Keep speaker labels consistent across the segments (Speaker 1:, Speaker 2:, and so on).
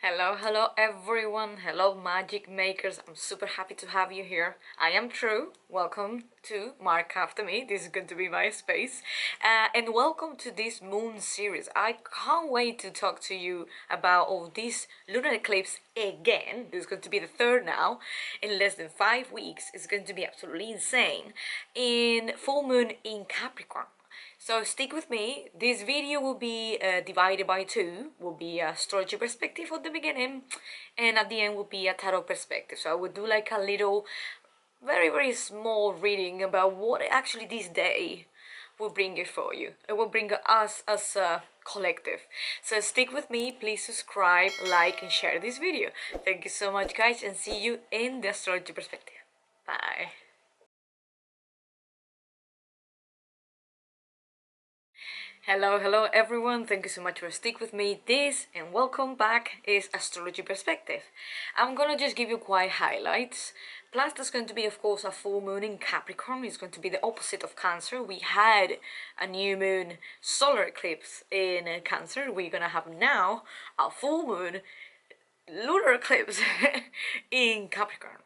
Speaker 1: Hello everyone. Hello magic makers. I'm super happy to have you here. I am True. Welcome to Mark After Me. This is going to be my space. And welcome to this moon series. I can't wait to talk to you about all this lunar eclipse again. This is going to be the third now in less than 5 weeks. It's going to be absolutely insane. In full moon in Capricorn. So stick with me. This video will be divided by two. Will be a astrology perspective at the beginning, and at the end will be a tarot perspective. So I will do like a little, very small reading about what actually this day will bring it for you. It will bring us as a collective. So stick with me. Please subscribe, like, and share this video. Thank you so much, guys, and see you in the astrology perspective. Bye. Hello everyone, thank you so much for sticking with me. This and welcome back is Astrology Perspective. I'm gonna just give you quite highlights. Plus there's going to be of course a full moon in Capricorn. It's going to be the opposite of Cancer. We had a new moon solar eclipse in Cancer. We're gonna have now a full moon lunar eclipse in Capricorn,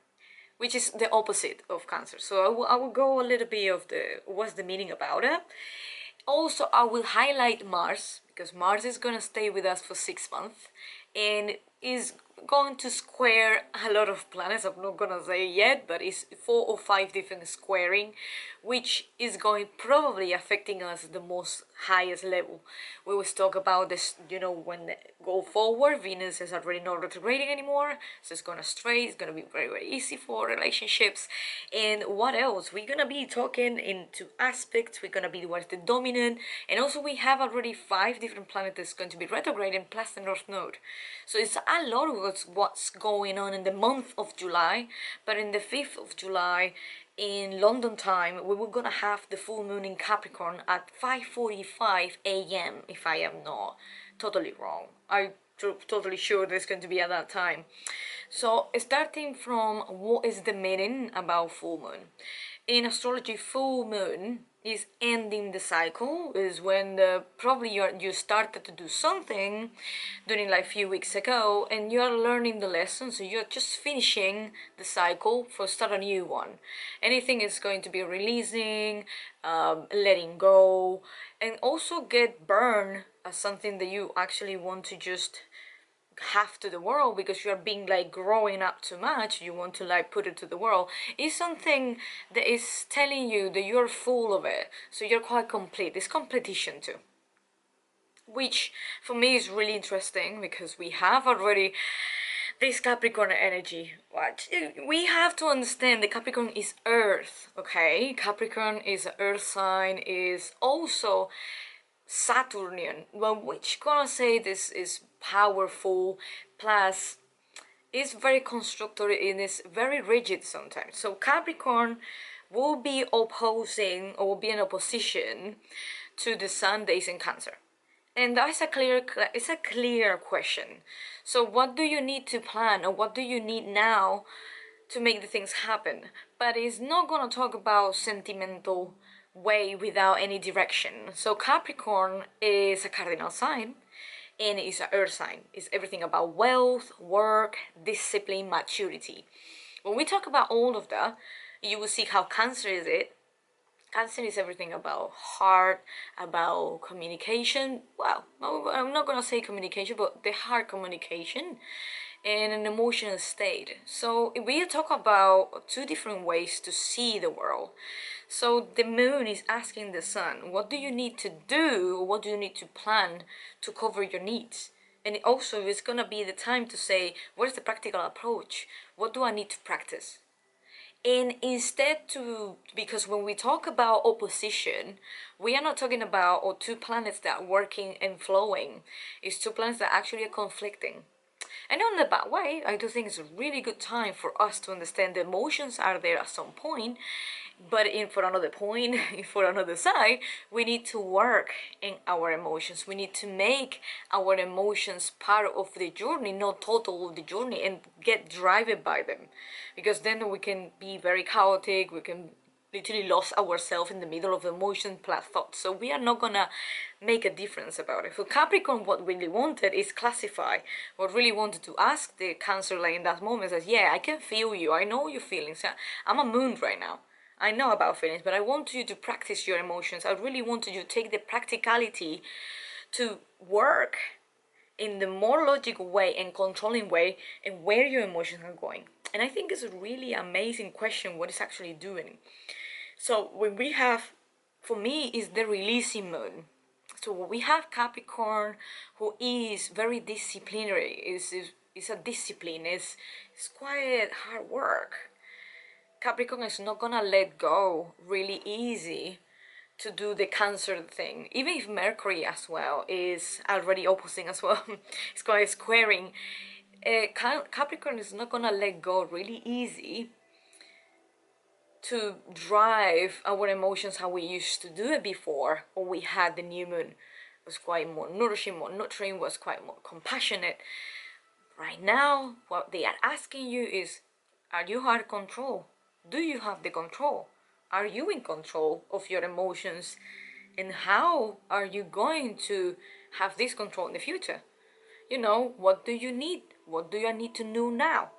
Speaker 1: which is the opposite of Cancer. So I will go a little bit of what's the meaning about it. Also, I will highlight Mars because Mars is gonna stay with us for 6 months and is going to square a lot of planets. I'm not gonna say yet, but it's 4 or 5 different squaring, which is going probably affecting us the most highest level. We will talk about this, when they go forward. Venus is already not retrograding anymore, so it's gonna stray. It's gonna be very easy for relationships. And what else? We're gonna be talking into aspects. We're gonna be towards the dominant, and also we have already 5 different planets that's going to be retrograding plus the North Node. So it's a lot of what's going on in the month of July. But in the 5th of July in London time, we were gonna have the full moon in Capricorn at 5:45 a.m. if I am not totally wrong. I'm totally sure there's going to be at that time. So starting from what is the meaning about full moon. In astrology, full moon is ending the cycle, is when probably you started to do something during like a few weeks ago and you're learning the lesson, so you're just finishing the cycle for start a new one. Anything is going to be releasing, letting go, and also get burned as something that you actually want to just have to the world because you're being like growing up too much. You want to like put it to the world. It's something that is telling you that you're full of it, so you're quite complete. It's competition too, which for me is really interesting because we have already this Capricorn energy. What we have to understand, the Capricorn is earth, okay? Capricorn is an earth sign, is also Saturnian, well, which gonna say this is powerful, plus is very constructive and is very rigid sometimes. So Capricorn will be opposing or will be in opposition to the Sun that is in Cancer. And that's it's a clear question. So what do you need to plan, or what do you need now to make the things happen? But it's not gonna talk about sentimental way without any direction. So Capricorn is a cardinal sign and it's an earth sign. It's everything about wealth, work, discipline, maturity. When we talk about all of that, you will see how Cancer is it. Cancer is everything about heart, about communication. Well, no, I'm not gonna say communication, but the heart communication and an emotional state. So we talk about 2 different ways to see the world. So the moon is asking the sun, what do you need to do? What do you need to plan to cover your needs? And also it's gonna be the time to say, what's the practical approach? What do I need to practice? And instead because when we talk about opposition, we are not talking about 2 planets that are working and flowing. It's 2 planets that actually are conflicting. And on the bad way, I do think it's a really good time for us to understand the emotions are there at some point, but for another point, for another side, we need to work in our emotions. We need to make our emotions part of the journey, not total of the journey, and get driven by them. Because then we can be very chaotic, we can literally lost ourselves in the middle of emotion plus thoughts. So we are not gonna make a difference about it. For Capricorn, what really wanted is classify. What really wanted to ask the Cancer, like in that moment, says, yeah, I can feel you. I know your feelings. I'm a moon right now. I know about feelings, but I want you to practice your emotions. I really wanted you to take the practicality to work in the more logical way and controlling way and where your emotions are going. And I think it's a really amazing question what it's actually doing. So when we have, for me, is the releasing moon. So we have Capricorn, who is very disciplinary, is a discipline, is quite hard work. Capricorn is not gonna let go really easy to do the Cancer thing. Even if Mercury as well is already opposing as well, it's quite squaring. Capricorn is not gonna let go really easy to drive our emotions how we used to do it before, or we had the new moon. It was quite more nourishing, more nurturing, was quite more compassionate. Right now, what they are asking you is, are you hard control? Do you have the control? Are you in control of your emotions? And how are you going to have this control in the future? You know, what do you need? What do you need to know now?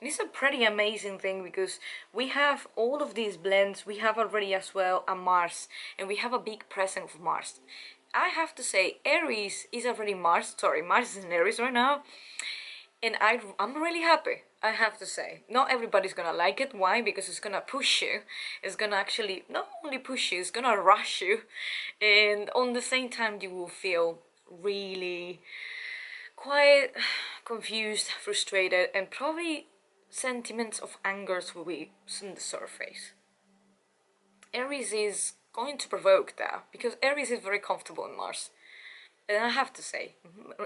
Speaker 1: And it's a pretty amazing thing because we have all of these blends. We have already as well a Mars, and we have a big presence of Mars. I have to say, Aries is already Mars. Sorry, Mars is in Aries right now. And I'm really happy, I have to say. Not everybody's gonna like it. Why? Because it's gonna push you. It's gonna actually not only push you, it's gonna rush you. And on the same time, you will feel really quite confused, frustrated, and probably sentiments of angers will be on the surface. Aries is going to provoke that because Aries is very comfortable in Mars. And I have to say,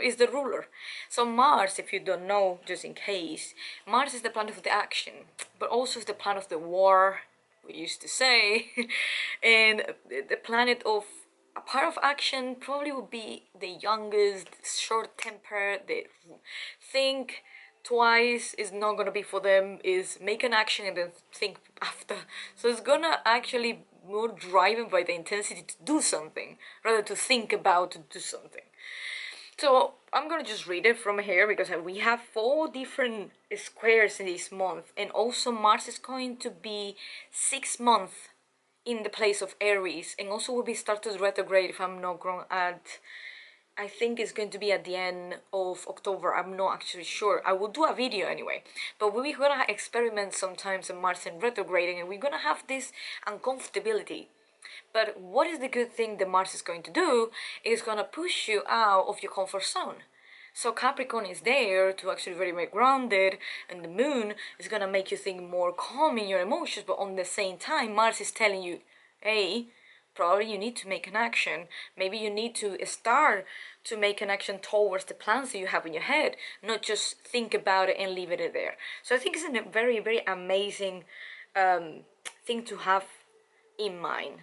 Speaker 1: is the ruler. So Mars, if you don't know, just in case, Mars is the planet of the action, but also is the planet of the war, we used to say, and the planet of a part of action probably would be the youngest, short temper, they think twice is not gonna be for them, is make an action and then think after. So it's gonna actually more driven by the intensity to do something rather to think about to do something. So I'm gonna just read it from here because we have 4 different squares in this month, and also Mars is going to be 6 months in the place of Aries, and also will be started retrograde if I'm not wrong at, I think it's going to be at the end of October. I'm not actually sure. I will do a video anyway. But we're gonna experiment sometimes in Mars and retrograding, and we're gonna have this uncomfortability. But what is the good thing that Mars is going to do? It's gonna push you out of your comfort zone. So Capricorn is there to actually very much grounded, and the moon is gonna make you think more calm in your emotions, but on the same time, Mars is telling you, hey, probably you need to make an action. Maybe you need to start to make an action towards the plans that you have in your head, not just think about it and leave it there. So I think it's a very, very amazing thing to have in mind.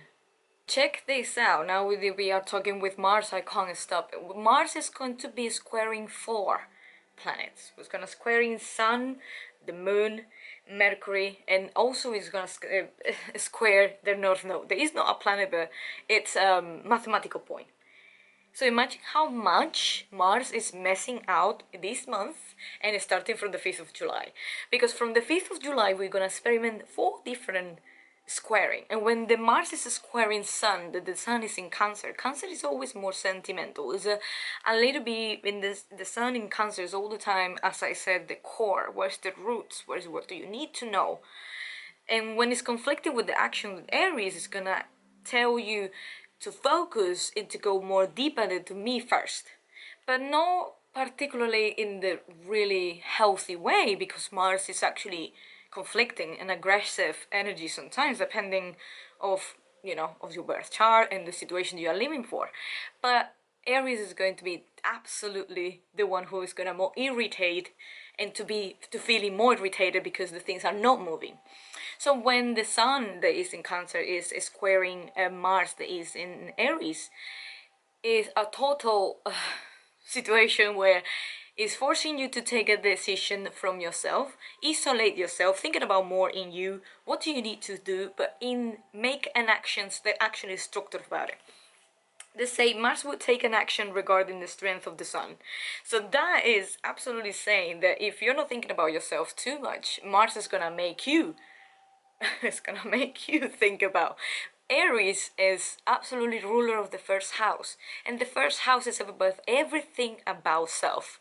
Speaker 1: Check this out. Now we are talking with Mars, I can't stop. Mars is going to be squaring 4 planets. It's gonna squaring Sun, the Moon, Mercury, and also it's gonna square the North Node. There is not a planet, but it's a mathematical point. So imagine how much Mars is messing out this month, and starting from the 5th of July. Because from the 5th of July, we're gonna experiment 4 different squaring. And when the Mars is squaring Sun, the Sun is in Cancer. Cancer is always more sentimental. It's a little bit in the Sun in Cancer is all the time, as I said, the core. Where's the roots? What do you need to know? And when it's conflicted with the action with Aries, it's gonna tell you to focus and to go more deep into me first. But not particularly in the really healthy way, because Mars is actually conflicting and aggressive energy sometimes, depending of, you know, of your birth chart and the situation you are living for. But Aries is going to be absolutely the one who is gonna more irritate and to feeling more irritated because the things are not moving. So when the Sun that is in Cancer is squaring Mars that is in Aries, is a total situation where It's forcing you to take a decision from yourself, isolate yourself, thinking about more in you, what do you need to do, but in make an actions that actually is structured about it. They say Mars would take an action regarding the strength of the sun. So that is absolutely saying that if you're not thinking about yourself too much, Mars is gonna make you it's gonna make you think about. Aries is absolutely ruler of the first house, and the first house is about everything about self.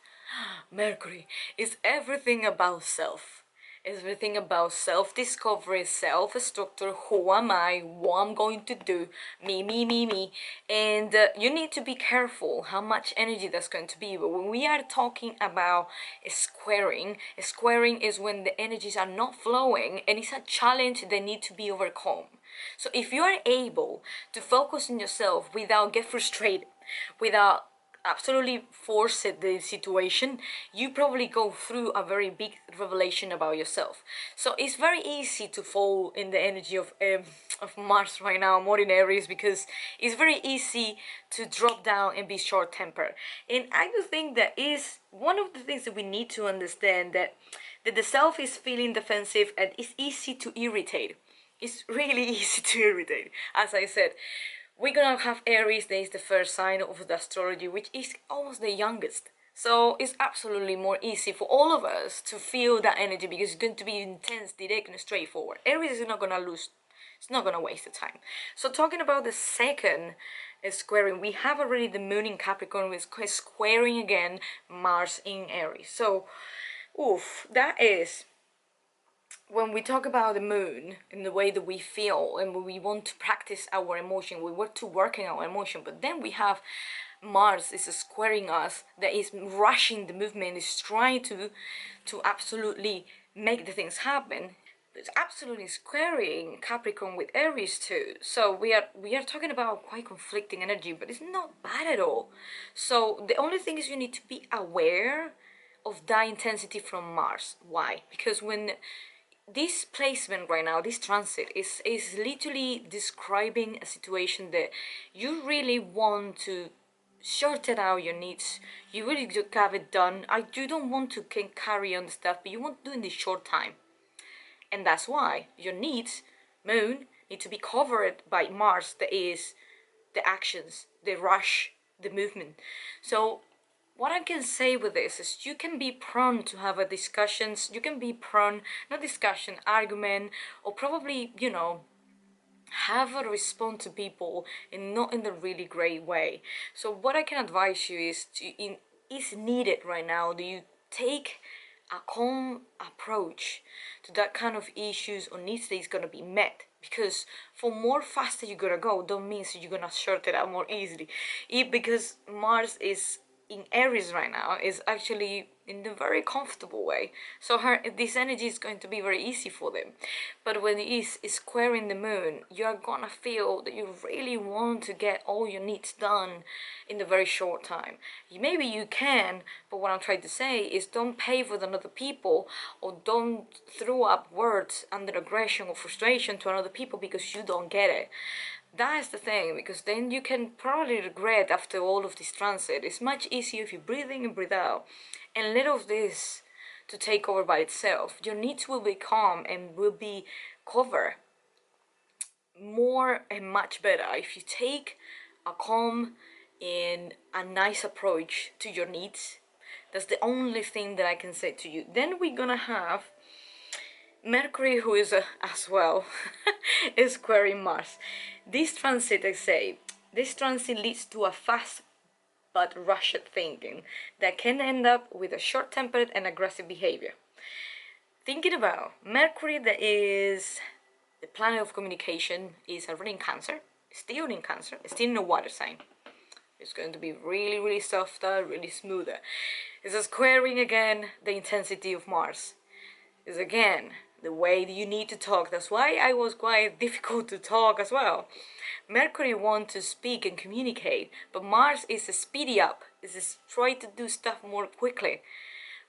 Speaker 1: Mercury is everything about self. Everything about self-discovery, self-structure, who am I, what I'm going to do, me. And you need to be careful how much energy that's going to be. But when we are talking about squaring is when the energies are not flowing and it's a challenge that need to be overcome. So if you are able to focus on yourself without get frustrated, without absolutely force the situation, you probably go through a very big revelation about yourself. So it's very easy to fall in the energy of Mars right now, more in Aries, because it's very easy to drop down and be short-tempered. And I do think that is one of the things that we need to understand, that the self is feeling defensive and it's easy to irritate. It's really easy to irritate, as I said. We're gonna have Aries, that is the first sign of the astrology, which is almost the youngest. So it's absolutely more easy for all of us to feel that energy because it's going to be intense, direct, and straightforward. Aries is not gonna lose, it's not gonna waste the time. So talking about the second squaring, we have already the moon in Capricorn with squaring again Mars in Aries. So, oof, that is when we talk about the moon and the way that we feel and when we want to practice our emotion, we work to working our emotion, but then we have Mars is squaring us, that is rushing the movement, is trying to absolutely make the things happen. It's absolutely squaring Capricorn with Aries too. So we are talking about quite conflicting energy, but it's not bad at all. So the only thing is you need to be aware of that intensity from Mars. Why? Because when this placement right now, this transit is literally describing a situation that you really want to sort it out your needs. You really do have it done. You don't want to can carry on the stuff, but you want to do in this short time. And that's why your needs, moon, need to be covered by Mars, that is the actions, the rush, the movement. So what I can say with this is you can be prone to have a discussions, you can be prone, not discussion, argument, or probably, you know, have a respond to people and not in the really great way. So what I can advise you is is needed right now that you take a calm approach to that kind of issues or needs that is gonna be met. Because for more faster you're gonna go, don't mean you're gonna sort it out more easily. Because Mars is in Aries right now is actually in the very comfortable way. So this energy is going to be very easy for them. But when it is squaring the moon, you're gonna feel that you really want to get all your needs done in the very short time. Maybe you can, but what I'm trying to say is don't pay with another people, or don't throw up words under aggression or frustration to another people because you don't get it. That is the thing, because then you can probably regret after all of this transit. It's much easier if you breathe in and breathe out and let of this to take over by itself. Your needs will be calm and will be covered more and much better if you take a calm and a nice approach to your needs. That's the only thing that I can say to you. Then we're gonna have Mercury, who is as well is squaring Mars. This transit, I say, this transit leads to a fast but rushed thinking that can end up with a short-tempered and aggressive behavior. Thinking about Mercury, that is the planet of communication, is already in Cancer, still in Cancer, still in a water sign. It's going to be really, really softer, really smoother. It's squaring again the intensity of Mars. Is again the way you need to talk. That's why I was quite difficult to talk as well. Mercury wants to speak and communicate, but Mars is a speedy up, is try to do stuff more quickly,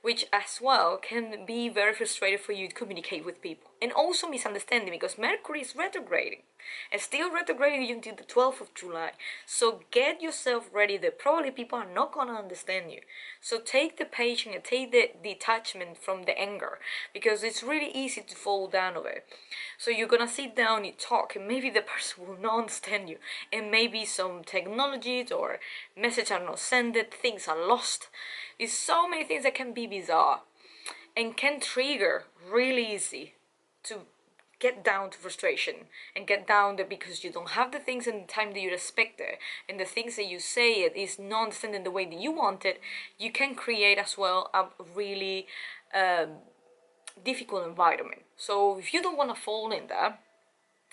Speaker 1: which as well can be very frustrating for you to communicate with people. and also misunderstanding, because Mercury is retrograding and still retrograding until the 12th of July. So get yourself ready that probably people are not gonna understand you. So take the patience and take the detachment from the anger, because it's really easy to fall down of it. So you're gonna sit down, you talk, and maybe the person will not understand you, and maybe some technologies or messages are not sent, things are lost. There's so many things that can be bizarre and can trigger really easy to get down to frustration and get down there because you don't have the things in the time that you expect it, and the things that you say it is not understanding the way that you want it. You can create as well a really difficult environment. So if you don't want to fall in that,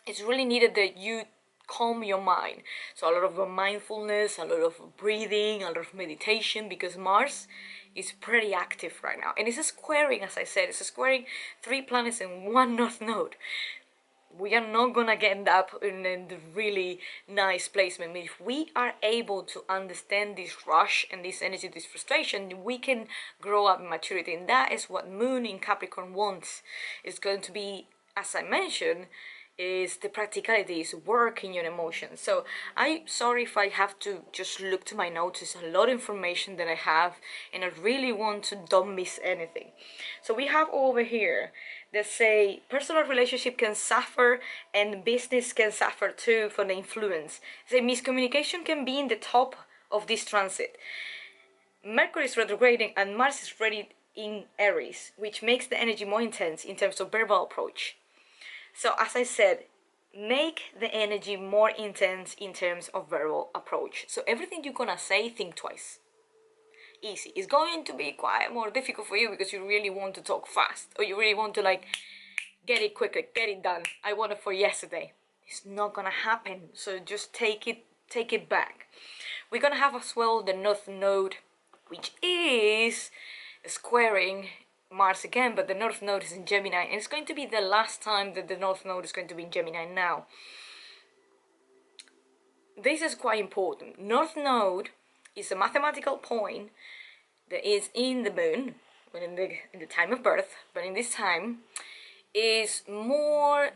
Speaker 1: it's really needed that you calm your mind. So a lot of mindfulness, a lot of breathing, a lot of meditation, because Mars is pretty active right now, and it's squaring, as I said, it's squaring 3 planets in 1 north node. We are not gonna get up in the really nice placement. If we are able to understand this rush and this energy, this frustration, we can grow up in maturity, and that is what Moon in Capricorn wants. It's going to be, as I mentioned, is the practicality, is working your emotions. So I'm sorry if I have to just look to my notes. It's a lot of information that I have, and I really want to don't miss anything. So we have over here that say personal relationship can suffer and business can suffer too for the influence. Say miscommunication can be in the top of this transit. Mercury is retrograding and Mars is ready in Aries, which makes the energy more intense in terms of verbal approach. So as I said, make the energy more intense in terms of verbal approach. So everything you're gonna say, think twice. Easy. It's going to be quite more difficult for you because you really want to talk fast, or you really want to like get it quicker, get it done. I want it for yesterday. It's not gonna happen. So just take it back. We're gonna have as well the North Node, which is squaring Mars again, but the North Node is in Gemini, and it's going to be the last time that the North Node is going to be in Gemini now. This is quite important. North Node is a mathematical point that is in the moon, in the time of birth, but in this time is more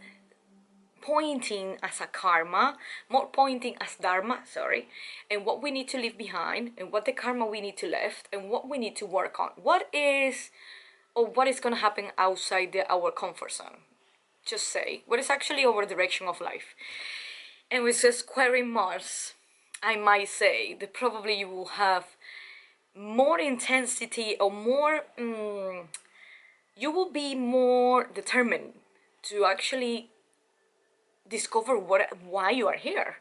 Speaker 1: pointing as a karma, more pointing as dharma, sorry, and what we need to leave behind, and what the karma we need to left, and what we need to work on. What is going to happen outside our comfort zone? Just say, what is actually our direction of life? And with squaring Mars, I might say that probably you will have more intensity, or more, you will be more determined to actually discover why you are here,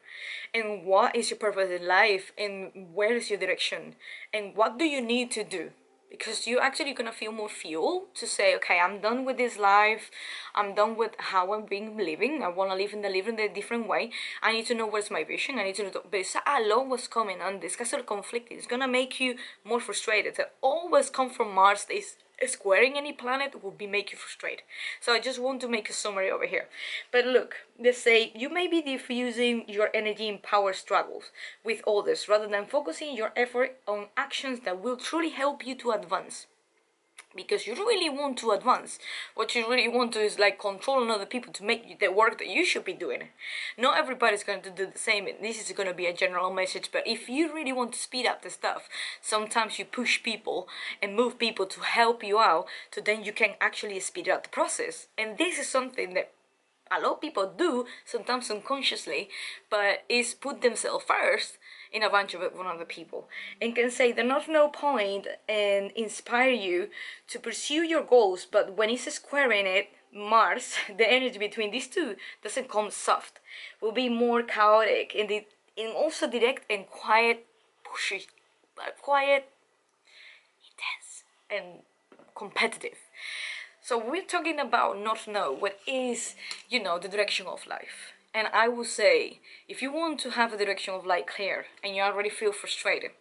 Speaker 1: and what is your purpose in life, and where is your direction, and what do you need to do, because you're actually gonna feel more fuel to say, okay, I'm done with this life, I'm done with how I'm being living, I want to live in a different way, I need to know what's my vision, I need to know, but it's a lot what's coming on, this kind of conflict is gonna make you more frustrated. So always come from Mars, is squaring any planet will be make you frustrated. So I just want to make a summary over here. But look, let's say you may be diffusing your energy in power struggles with others rather than focusing your effort on actions that will truly help you to advance. Because you really want to advance. What you really want to is like control other people to make the work that you should be doing. Not everybody's going to do the same. This is going to be a general message, but if you really want to speed up the stuff, sometimes you push people and move people to help you out, so then you can actually speed up the process. And this is something that a lot of people do, sometimes unconsciously, but is put themselves first in a bunch of one other people, and can say there's not no point and inspire you to pursue your goals. But when it's squaring it, Mars, the energy between these two doesn't come soft, will be more chaotic and also direct and quiet, pushy, quiet, intense, and competitive. So we're talking about not know what is, the direction of life. And I will say, if you want to have a direction of life clear and you already feel frustrated,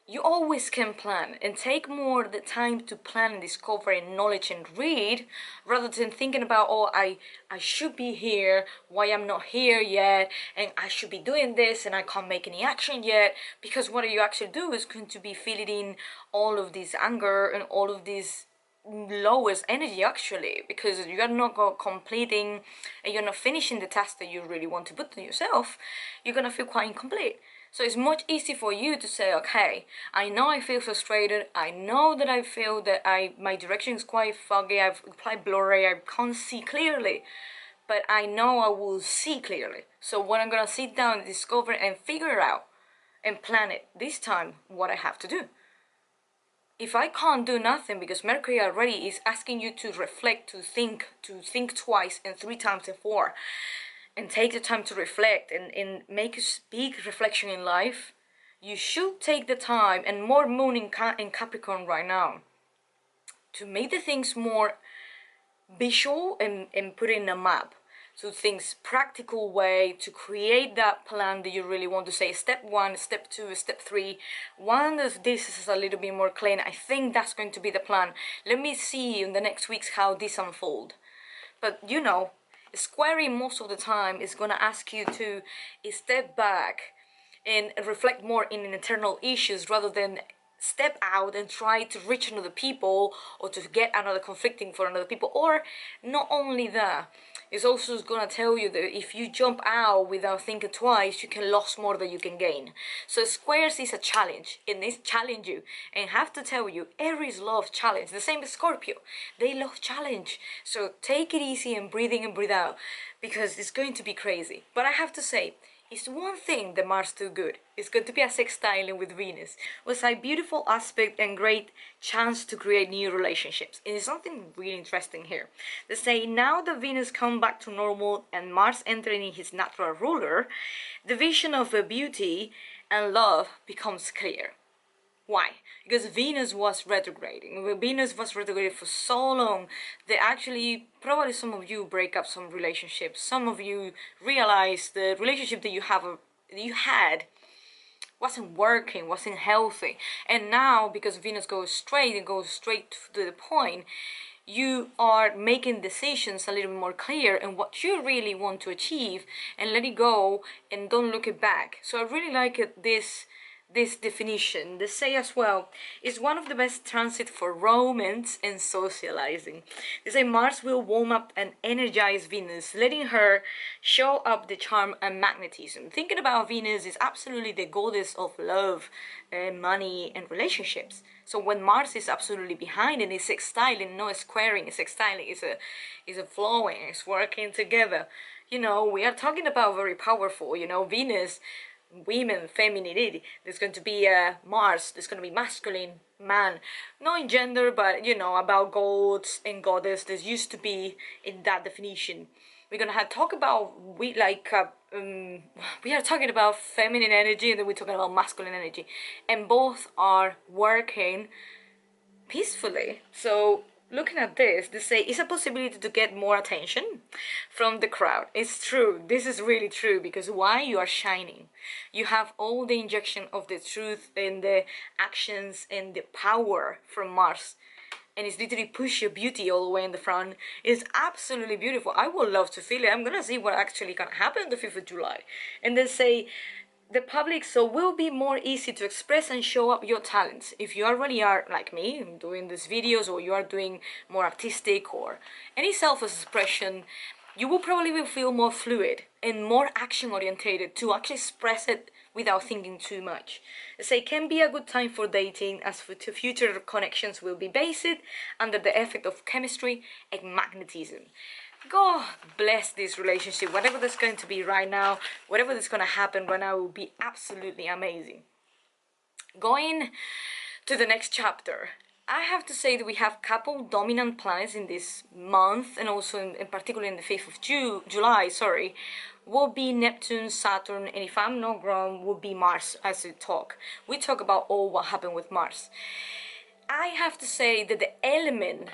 Speaker 1: you always can plan and take more the time to plan and discover and knowledge and read, rather than thinking about, oh, I should be here, why I'm not here yet, and I should be doing this and I can't make any action yet. Because what you actually do is going to be feeling all of this anger and all of this lowest energy actually, because you're not completing and you're not finishing the task that you really want to put on yourself. You're gonna feel quite incomplete. So it's much easier for you to say, okay, I know I feel frustrated, I know that I feel that my direction is quite foggy, I've quite blurry, I can't see clearly, but I know I will see clearly. So when I'm gonna sit down and discover and figure out and plan it this time what I have to do. If I can't do nothing, because Mercury already is asking you to reflect, to think twice and 3 times and 4, and take the time to reflect and make a big reflection in life, you should take the time, and more Moon in Capricorn right now, to make the things more visual and put it in a map. So things practical way to create that plan that you really want to say, step 1, step 2, step 3. One of this is a little bit more clean. I think that's going to be the plan. Let me see in the next weeks how this unfold. But you know, squaring most of the time is gonna ask you to step back and reflect more in internal issues rather than step out and try to reach another people or to get another conflicting for another people. Or not only that, it's also gonna tell you that if you jump out without thinking twice, you can lose more than you can gain. So squares is a challenge, and it challenge you. And have to tell you, Aries love challenge. The same as Scorpio, they love challenge. So take it easy and breathe in and breathe out, because it's going to be crazy. But I have to say, it's one thing that Mars do good. It's going to be a sextiling with Venus. It was a beautiful aspect and great chance to create new relationships. And it's something really interesting here. They say now that Venus come back to normal and Mars entering his natural ruler, the vision of beauty and love becomes clear. Why? Because Venus was retrograding. Venus was retrograding for so long that actually probably some of you break up some relationships. Some of you realize the relationship that you had wasn't working, wasn't healthy. And now, because Venus goes straight to the point, you are making decisions a little bit more clear and what you really want to achieve, and let it go and don't look it back. So I really like this definition. They say as well, is one of the best transit for romance and socializing. They say Mars will warm up and energize Venus, letting her show up the charm and magnetism. Thinking about Venus is absolutely the goddess of love, money and relationships. So when Mars is absolutely behind and it's sextiling, no squaring, it's sextiling, it's a flowing, it's working together. You know, we are talking about very powerful, you know, Venus, women, femininity. There's going to be Mars, there's going to be masculine, man, not in gender, but you know, about gods and goddess. There's used to be in that definition. We're gonna talk about we are talking about feminine energy, and then we're talking about masculine energy, and both are working peacefully. So looking at this, they say it's a possibility to get more attention from the crowd. It's true. This is really true, because why? You are shining. You have all the injection of the truth and the actions and the power from Mars. And it's literally push your beauty all the way in the front. It's absolutely beautiful. I would love to feel it. I'm gonna see what actually gonna happen on the 5th of July. And they say the public so will be more easy to express and show up your talents. If you already are like me doing these videos, or you are doing more artistic or any self-expression, you will probably feel more fluid and more action orientated to actually express it without thinking too much. They say it can be a good time for dating, as future connections will be based under the effect of chemistry and magnetism. God bless this relationship. Whatever that's going to be right now, whatever that's going to happen right now will be absolutely amazing. Going to the next chapter, I have to say that we have couple dominant planets in this month, and also in particular in the 5th of July, will be Neptune, Saturn, and if I'm not wrong, will be Mars as we talk. We talk about all what happened with Mars. I have to say that the element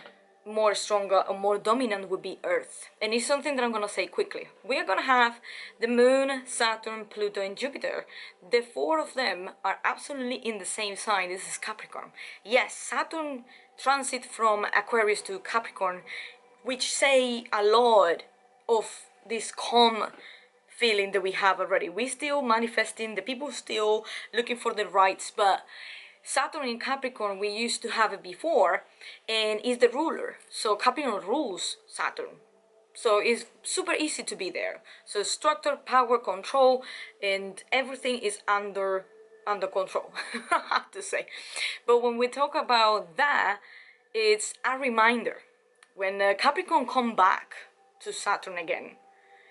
Speaker 1: more stronger or more dominant would be Earth, and it's something that I'm gonna say quickly. We are gonna have the Moon, Saturn, Pluto, and Jupiter. The 4 of them are absolutely in the same sign. This is Capricorn. Yes, Saturn transit from Aquarius to Capricorn, which say a lot of this calm feeling that we have already. We still manifesting, the people still looking for the rights, but Saturn in Capricorn, we used to have it before, and is the ruler. So Capricorn rules Saturn. So it's super easy to be there. So structure, power, control, and everything is under control, I have to say. But when we talk about that, it's a reminder. When Capricorn come back to Saturn again,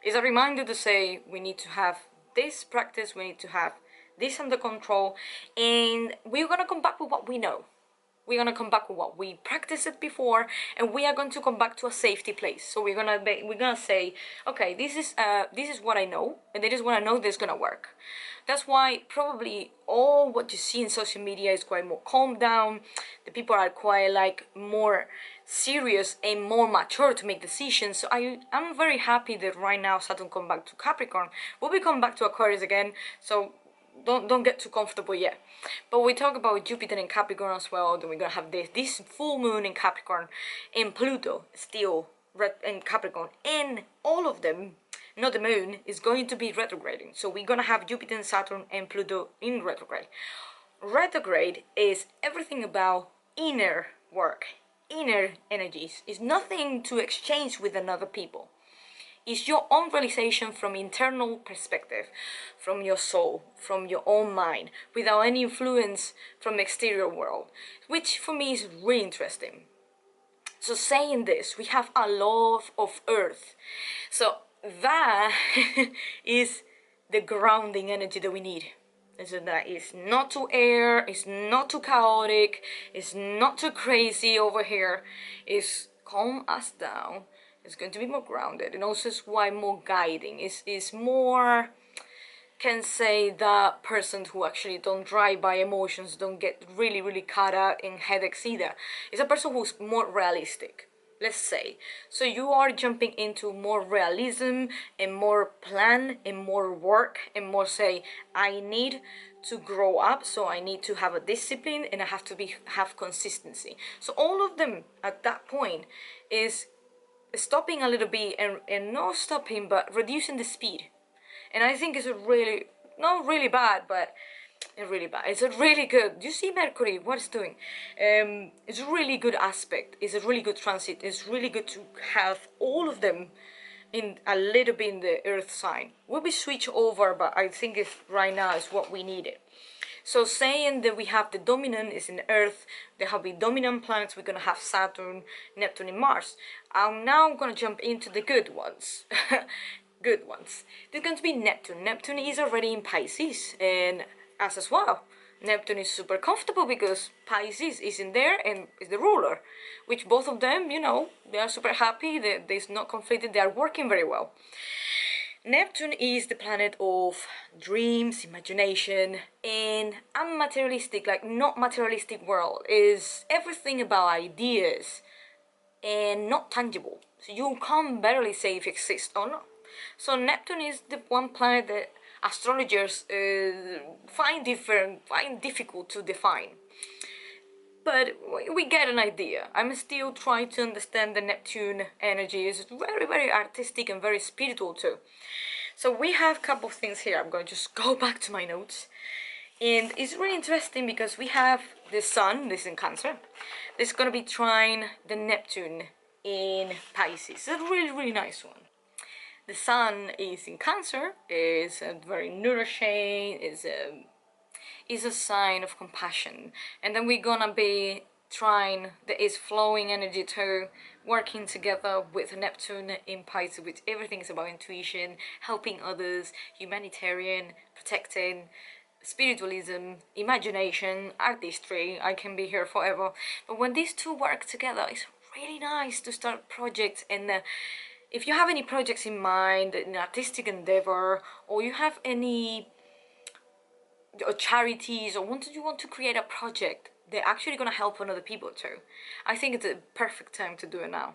Speaker 1: it's a reminder to say we need to have this practice, we need to have this under control, and we're gonna come back with what we know. We're gonna come back with what we practiced it before, and we are going to come back to a safety place. So we're gonna say, okay, this is what I know, and this is what I know that's gonna work. That's why probably all what you see in social media is quite more calmed down. The people are quite like more serious and more mature to make decisions. So I'm very happy that right now Saturn come back to Capricorn. We'll be come back to Aquarius again. So don't get too comfortable yet. But we talk about Jupiter in Capricorn as well. Then we're gonna have this full moon in Capricorn, and Pluto still in Capricorn, and all of them, not the moon, is going to be retrograding. So we're gonna have Jupiter and Saturn and Pluto in retrograde. Retrograde is everything about inner work, inner energies. It's nothing to exchange with another people. It's your own realization from internal perspective, from your soul, from your own mind, without any influence from exterior world, which for me is really interesting. So saying this, we have a law of earth. So that is the grounding energy that we need. So that it's not too air, it's not too chaotic, it's not too crazy over here. It's calm us down. It's going to be more grounded, and also is why more guiding is more, can say, that person who actually don't drive by emotions, don't get really caught out in headaches either. It's a person who's more realistic, let's say. So you are jumping into more realism and more plan and more work and more say, I need to grow up, so I need to have a discipline and I have to have consistency. So all of them at that point is stopping a little bit, and not stopping but reducing the speed. And I think it's a really, not really bad, but really bad, it's a really good, you see Mercury what it's doing. It's a really good aspect, it's a really good transit, it's really good to have all of them in a little bit in the earth sign. We'll be switch over, but I think right now is what we needed. So saying that we have the dominant is in Earth, there have been dominant planets, we're gonna have Saturn, Neptune, and Mars. I'm now gonna jump into the good ones. Good ones. There's going to be Neptune. Neptune is already in Pisces, and as well. Neptune is super comfortable because Pisces is in there and is the ruler, which both of them, you know, they are super happy, they're not conflicted, they are working very well. Neptune is the planet of dreams, imagination, and unmaterialistic, like not materialistic world, is everything about ideas and not tangible. So you can't barely say if it exists or not. So Neptune is the one planet that astrologers find difficult to define. But we get an idea. I'm still trying to understand the Neptune energy. It's very artistic and very spiritual too. So we have a couple of things here. I'm going to just go back to my notes. And it's really interesting because we have the Sun, this is in Cancer. This is going to be trine the Neptune in Pisces. It's a really nice one. The Sun is in Cancer, is a very nourishing, is a sign of compassion. And then we're gonna be trine that is flowing energy too, working together with Neptune in Pisces, which everything is about intuition, helping others, humanitarian, protecting, spiritualism, imagination, artistry. I can be here forever. But when these two work together, it's really nice to start projects. And if you have any projects in mind, an artistic endeavor, or you have any or charities, or you want to create a project, they're actually gonna help other people too. I think it's a perfect time to do it now,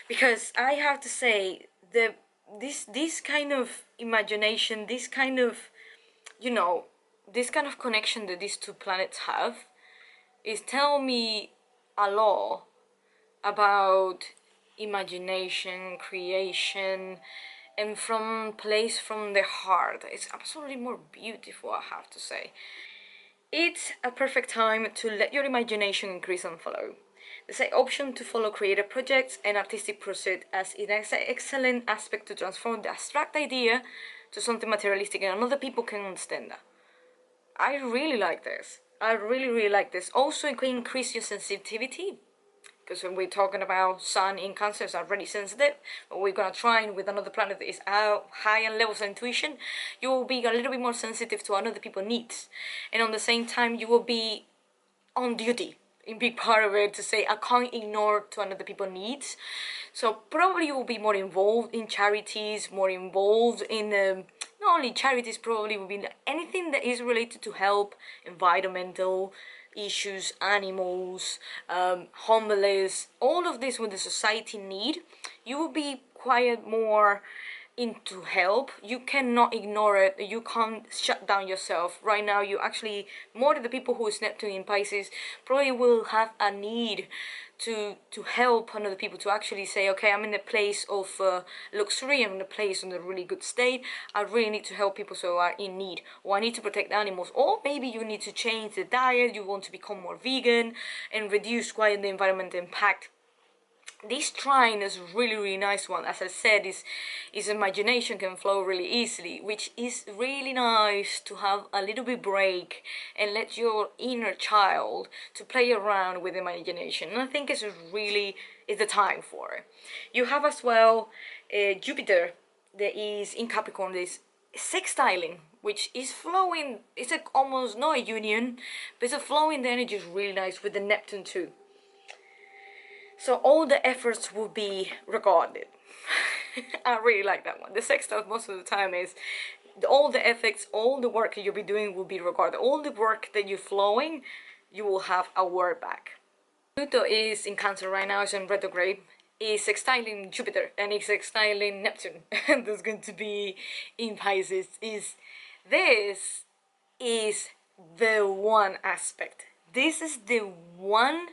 Speaker 1: because I have to say this kind of imagination, this kind of, you know, this kind of connection that these two planets have is telling me a lot about imagination, creation, and from the heart. It's absolutely more beautiful, I have to say. It's a perfect time to let your imagination increase and flow. There's an option to follow creative projects and artistic pursuit, as it is an excellent aspect to transform the abstract idea to something materialistic, and other people can understand that. I really like this. I really like this. Also, it can increase your sensitivity, because when we're talking about Sun in Cancer, it's already sensitive, but we're gonna try with another planet that is high in levels of intuition. You will be a little bit more sensitive to other people's needs, and on the same time, you will be on duty in big part of it to say I can't ignore to another people's needs. So probably you will be more involved in charities, more involved in not only charities, probably will be anything that is related to help environmental issues, animals, homeless, all of this with the society need. You will be quite more into help. You cannot ignore it. You can't shut down yourself. Right now, you actually, more of the people who is Neptune in Pisces probably will have a need to help another people, to actually say, okay, I'm in a place of luxury, I'm in a place in a really good state, I really need to help people who are in need, or I need to protect animals, or maybe you need to change the diet, you want to become more vegan and reduce quite the environmental impact. This trine is really nice one. As I said, is imagination can flow really easily, which is really nice to have a little bit break and let your inner child to play around with imagination. And I think it's really is the time for it. You have as well Jupiter that is in Capricorn, is sextiling, which is flowing. It's like almost not a union, but it's a flowing. The energy is really nice with the Neptune too. So all the efforts will be regarded. I really like that one. The sextile most of the time is all the effects, all the work that you'll be doing will be regarded. All the work that you're flowing, you will have a word back. Pluto is in Cancer right now, it's in retrograde, is sextiling Jupiter and is sextiling Neptune. And there's going to be in Pisces. This is the one aspect. This is the one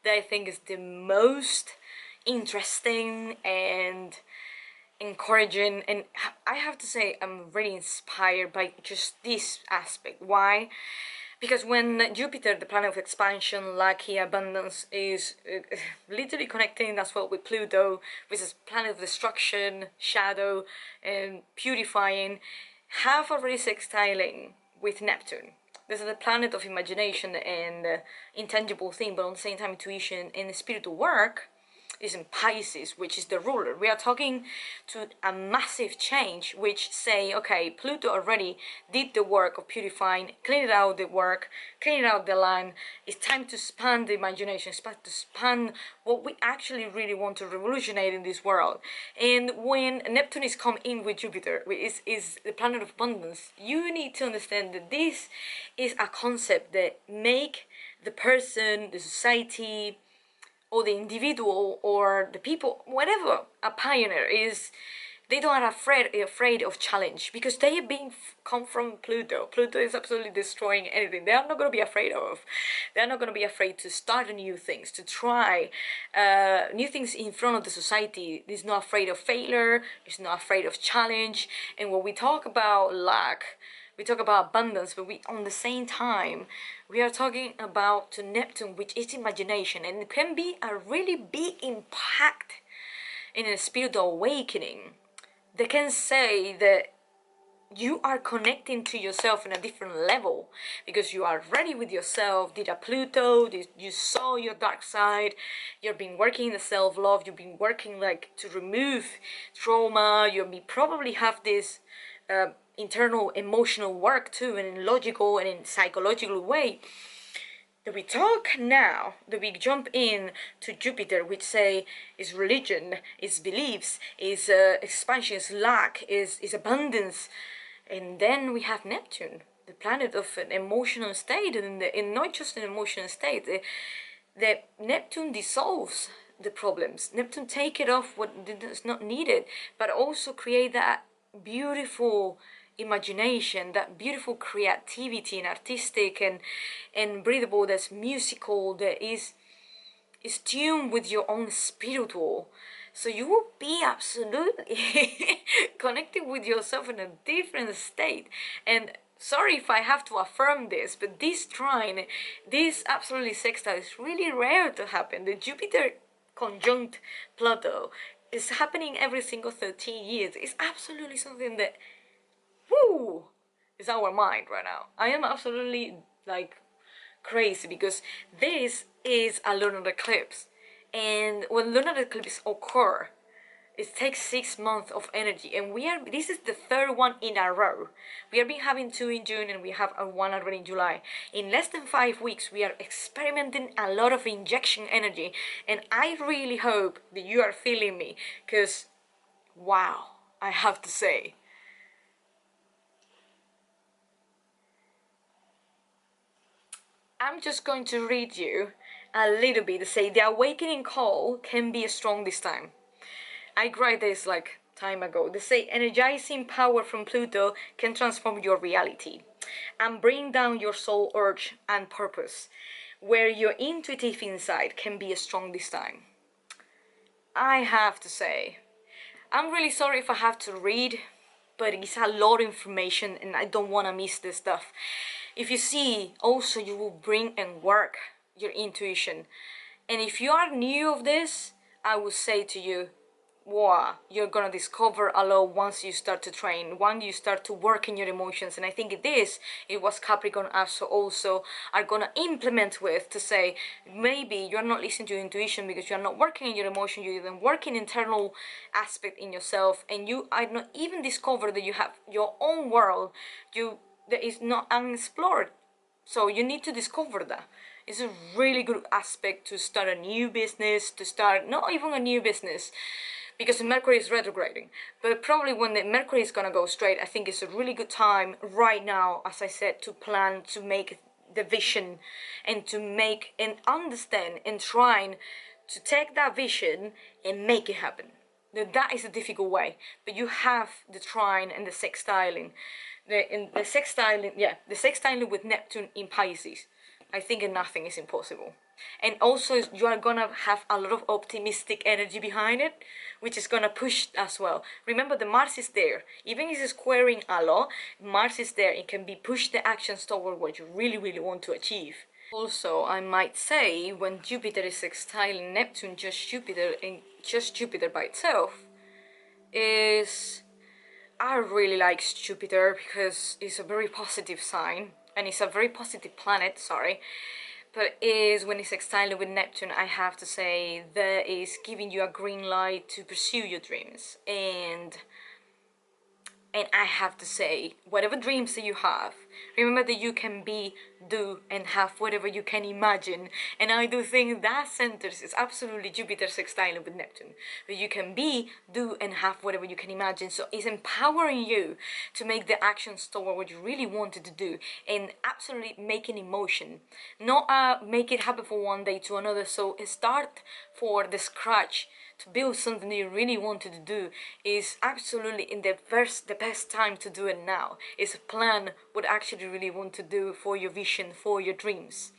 Speaker 1: that I think is the most interesting and encouraging, and I have to say I'm really inspired by just this aspect. Why? Because when Jupiter, the planet of expansion, lucky, abundance, is literally connecting as well with Pluto, which is planet of destruction, shadow, and purifying, have already sextiling with Neptune. This is the planet of imagination and intangible thing, but on the same time intuition and spiritual work is in Pisces, which is the ruler. We are talking to a massive change, which say, okay, Pluto already did the work of purifying, cleaning out the work, cleaning out the land. It's time to expand the imagination, to expand what we actually really want to revolutionize in this world. And when Neptune is come in with Jupiter, which is the planet of abundance, you need to understand that this is a concept that make the person, the society, or the individual or the people, whatever, a pioneer is. They don't are afraid of challenge, because they have been come from Pluto. Pluto is absolutely destroying anything. They are not going to be afraid of. They are not going to be afraid to start new things, to try new things in front of the society. It's not afraid of failure. It's not afraid of challenge. And when we talk about luck, we talk about abundance, but we on the same time we are talking about Neptune, which is imagination, and it can be a really big impact in a spiritual awakening. They can say that you are connecting to yourself in a different level because you are ready with yourself. Did a Pluto, you saw your dark side, you've been working the self-love, you've been working like to remove trauma, you probably have this internal emotional work too, and in logical and in psychological way. That we talk now, that we jump in to Jupiter, which say is religion, is beliefs, is expansion, is lack, is abundance. And then we have Neptune, the planet of an emotional state, and not just an emotional state. The Neptune dissolves the problems. Neptune take it off what is not needed, but also create that beautiful imagination, that beautiful creativity and artistic and breathable, that's musical, that is tuned with your own spiritual. So you will be absolutely connecting with yourself in a different state. And sorry if I have to affirm this, but this trine, this absolutely sextile is really rare to happen. The Jupiter conjunct Pluto is happening every single 13 years. It's absolutely something that, whoo, is our mind right now. I am absolutely like crazy because this is a lunar eclipse, and when lunar eclipses occur, it takes 6 months of energy, and this is the third one in a row. We have been having 2 in June, and we have a 1 already in July. In less than 5 weeks, we are experimenting a lot of injection energy, and I really hope that you are feeling me, because wow, I have to say, I'm just going to read you a little bit to say the awakening call can be strong this time. I write this like time ago. They say energizing power from Pluto can transform your reality and bring down your soul urge and purpose, where your intuitive insight can be strong this time. I have to say, I'm really sorry if I have to read, but it's a lot of information and I don't want to miss this stuff. If you see, also you will bring and work your intuition. And if you are new of this, I will say to you, wow, you're gonna discover a lot once you start to train, once you start to work in your emotions. And I think it was Capricorn also are gonna implement with to say, maybe you're not listening to your intuition because you're not working in your emotion, you're even working internal aspect in yourself, and you are not even discover that you have your own world that is not unexplored. So you need to discover that. It's a really good aspect to start a new business, to start not even a new business, because Mercury is retrograding. But probably when the Mercury is gonna go straight, I think it's a really good time right now, as I said, to plan, to make the vision, and to make and understand and trying to take that vision and make it happen. That is a difficult way, but you have the trine and the sextiling. The sextiling with Neptune in Pisces. I think nothing is impossible. And also you are gonna have a lot of optimistic energy behind it, which is gonna push as well. Remember, the Mars is there. Even if it's squaring a lot, Mars is there. It can be pushed the actions toward what you really, really want to achieve. Also, I might say, when Jupiter is sextiling Neptune, just Jupiter by itself, is... I really like Jupiter because it's a very positive sign, and it's a very positive planet, sorry. But when it's sextile with Neptune, I have to say that is giving you a green light to pursue your dreams. And I have to say, whatever dreams that you have, remember that you can be, do, and have whatever you can imagine. And I do think that sentence is absolutely Jupiter sextile with Neptune. That you can be, do, and have whatever you can imagine. So it's empowering you to make the actions toward what you really wanted to do, and absolutely make an emotion. Not make it happen from one day to another. So start for the scratch. To build something that you really wanted to do is absolutely in the best time to do it now. Is plan what actually you really want to do for your vision, for your dreams.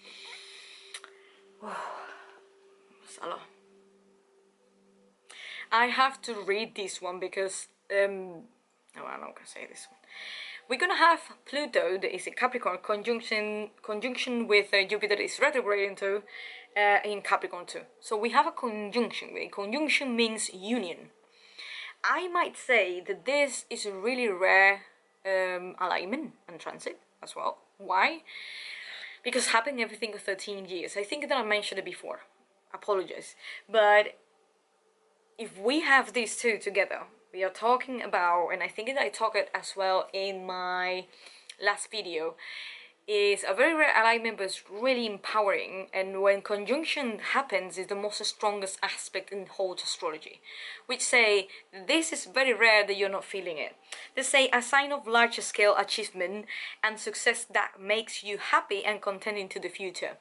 Speaker 1: I have to read this one because no, I'm not gonna say this one. We're gonna have Pluto, that is a Capricorn conjunction with Jupiter is retrograde into in Capricorn too. So we have a conjunction. A conjunction means union. I might say that this is a really rare alignment and transit as well. Why? Because it's happened everything for 13 years. I think that I mentioned it before. Apologize. But if we have these two together, we are talking about, and I think that I talked it as well in my last video, is a very rare alignment, but it's really empowering. And when conjunction happens, is the most strongest aspect in whole astrology, which say this is very rare that you're not feeling it. They say a sign of large scale achievement and success that makes you happy and content into the future.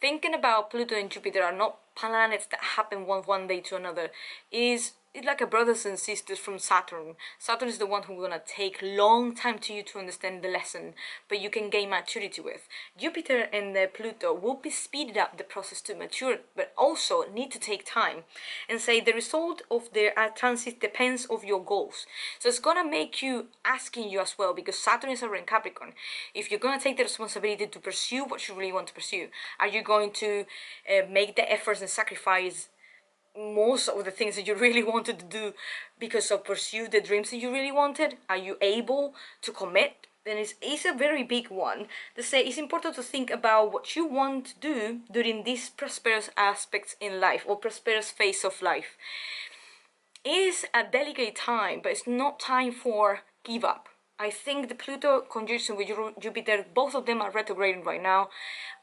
Speaker 1: Thinking about Pluto and Jupiter are not planets that happen one day to another. Is it's like a brothers and sisters from Saturn. Saturn is the one who's gonna take long time to you to understand the lesson, but you can gain maturity with. Jupiter and Pluto will be speeded up the process to mature, but also need to take time. And say the result of their transit depends of your goals. So it's gonna make you asking you as well, because Saturn is already in Capricorn. If you're gonna take the responsibility to pursue what you really want to pursue, are you going to make the efforts and sacrifice most of the things that you really wanted to do because of pursue the dreams that you really wanted? Are you able to commit? Then it's a very big one to say it's important to think about what you want to do during these prosperous aspects in life or prosperous phase of life. It is a delicate time, but it's not time for give up. I think the Pluto conjunction with Jupiter, both of them are retrograding right now,